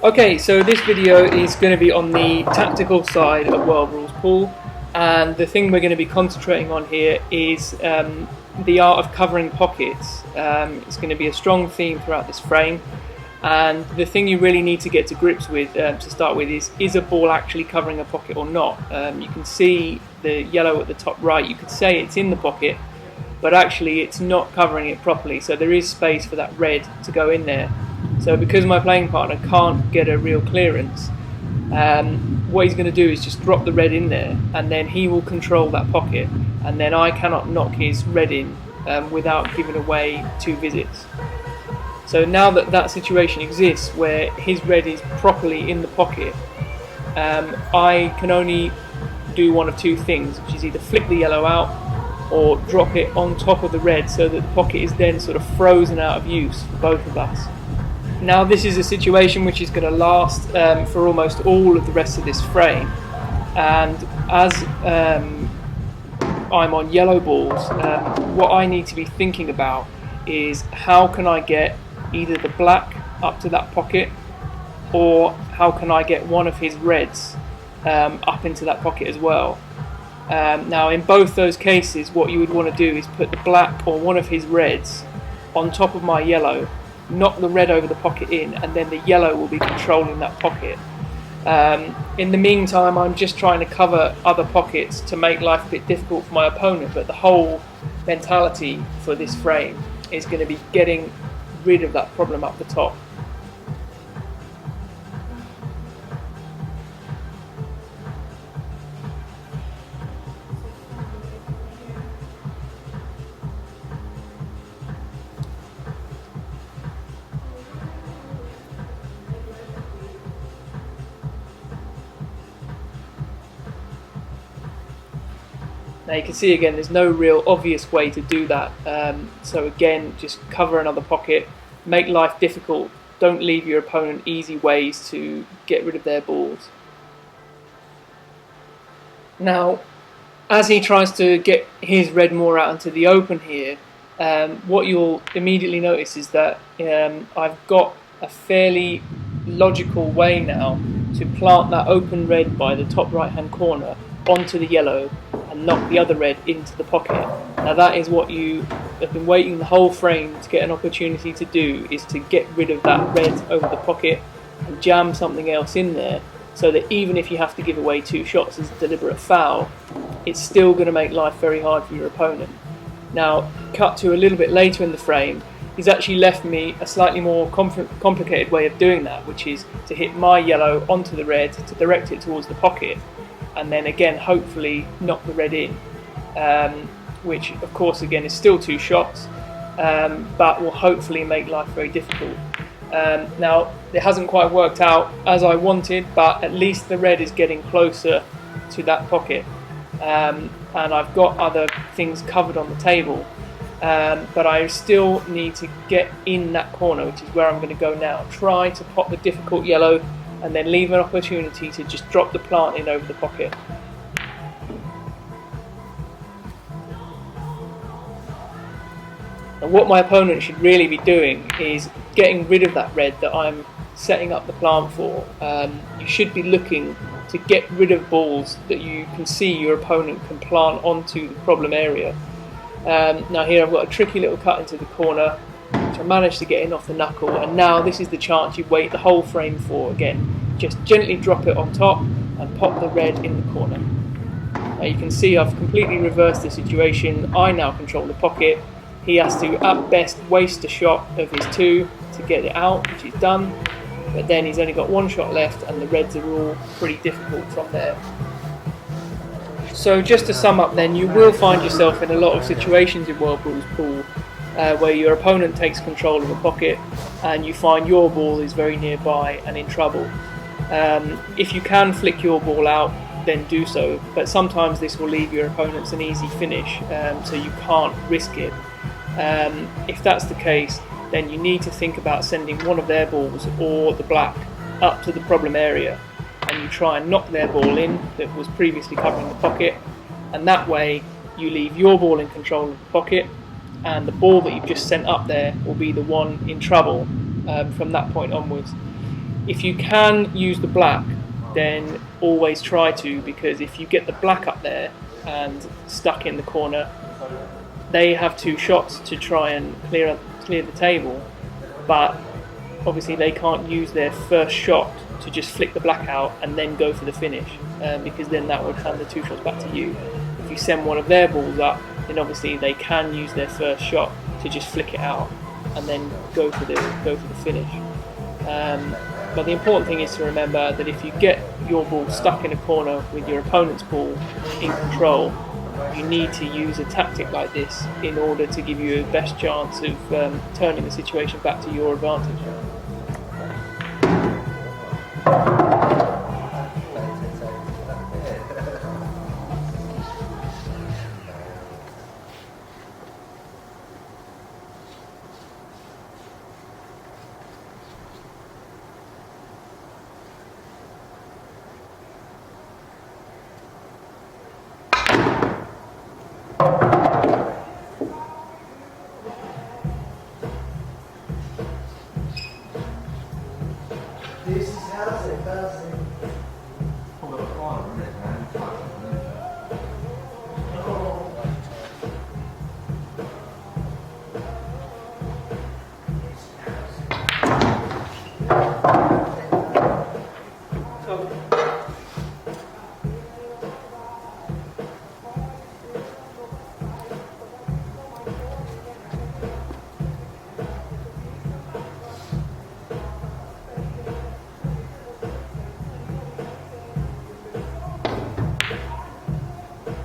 Okay, so this video is going to be on the tactical side of World Rules Pool, and the thing we're going to be concentrating on here is the art of covering pockets. It's going to be a strong theme throughout this frame, and the thing you really need to get to grips with to start with is a ball actually covering a pocket or not? You can see the yellow at the top right. You could say it's in the pocket, but actually it's not covering it properly, so there is space for that red to go in there. So because my playing partner can't get a real clearance, what he's going to do is just drop the red in there, and then he will control that pocket, and then I cannot knock his red in without giving away 2 visits. So now that that situation exists where his red is properly in the pocket, I can only do one of 2 things, which is either flick the yellow out or drop it on top of the red so that the pocket is then sort of frozen out of use for both of us. Now this is a situation which is going to last for almost all of the rest of this frame, and as I'm on yellow balls, what I need to be thinking about is how can I get either the black up to that pocket, or how can I get one of his reds up into that pocket as well. Now in both those cases what you would want to do is put the black or one of his reds on top of my yellow, knock the red over the pocket in, and then the yellow will be controlling that pocket. In the meantime, I'm just trying to cover other pockets to make life a bit difficult for my opponent, but the whole mentality for this frame is going to be getting rid of that problem up the top. Now you can see again there's no real obvious way to do that, so again just cover another pocket, make life difficult, don't leave your opponent easy ways to get rid of their balls. Now as he tries to get his red more out into the open here, what you'll immediately notice is that I've got a fairly logical way now to plant that open red by the top right hand corner onto the yellow and knock the other red into the pocket. Now that is what you have been waiting the whole frame to get an opportunity to do, is to get rid of that red over the pocket and jam something else in there, so that even if you have to give away 2 shots as a deliberate foul, it's still going to make life very hard for your opponent. Now cut to a little bit later in the frame, he's actually left me a slightly more complicated way of doing that, which is to hit my yellow onto the red to direct it towards the pocket, and then again hopefully knock the red in, which of course again is still 2 shots, but will hopefully make life very difficult. Now it hasn't quite worked out as I wanted, but at least the red is getting closer to that pocket, and I've got other things covered on the table, but I still need to get in that corner, which is where I'm going to go now. Try to pop the difficult yellow and then leave an opportunity to just drop the plant in over the pocket. And what my opponent should really be doing is getting rid of that red that I'm setting up the plant for. You should be looking to get rid of balls that you can see your opponent can plant onto the problem area. Now here I've got a tricky little cut into the corner, which I managed to get in off the knuckle, and now this is the chance you wait the whole frame for again. Just gently drop it on top and pop the red in the corner. Now you can see I've completely reversed the situation. I now control the pocket. He has to at best waste a shot of his 2 to get it out, which he's done, but then he's only got 1 shot left and the reds are all pretty difficult from there. So just to sum up then, you will find yourself in a lot of situations in World Rules Pool where your opponent takes control of a pocket and you find your ball is very nearby and in trouble. If you can flick your ball out, then do so, but sometimes this will leave your opponents an easy finish, so you can't risk it. If that's the case, then you need to think about sending one of their balls or the black up to the problem area, and you try and knock their ball in that was previously covering the pocket, and that way you leave your ball in control of the pocket, and the ball that you've just sent up there will be the one in trouble from that point onwards. If you can use the black, then always try to, because if you get the black up there and stuck in the corner, they have 2 shots to try and clear the table, but obviously they can't use their first shot to just flick the black out and then go for the finish, because then that would hand the 2 shots back to you. If you send one of their balls up, then obviously they can use their first shot to just flick it out and then go for the finish. But the important thing is to remember that if you get your ball stuck in a corner with your opponent's ball in control, you need to use a tactic like this in order to give you the best chance of turning the situation back to your advantage. This is how it does.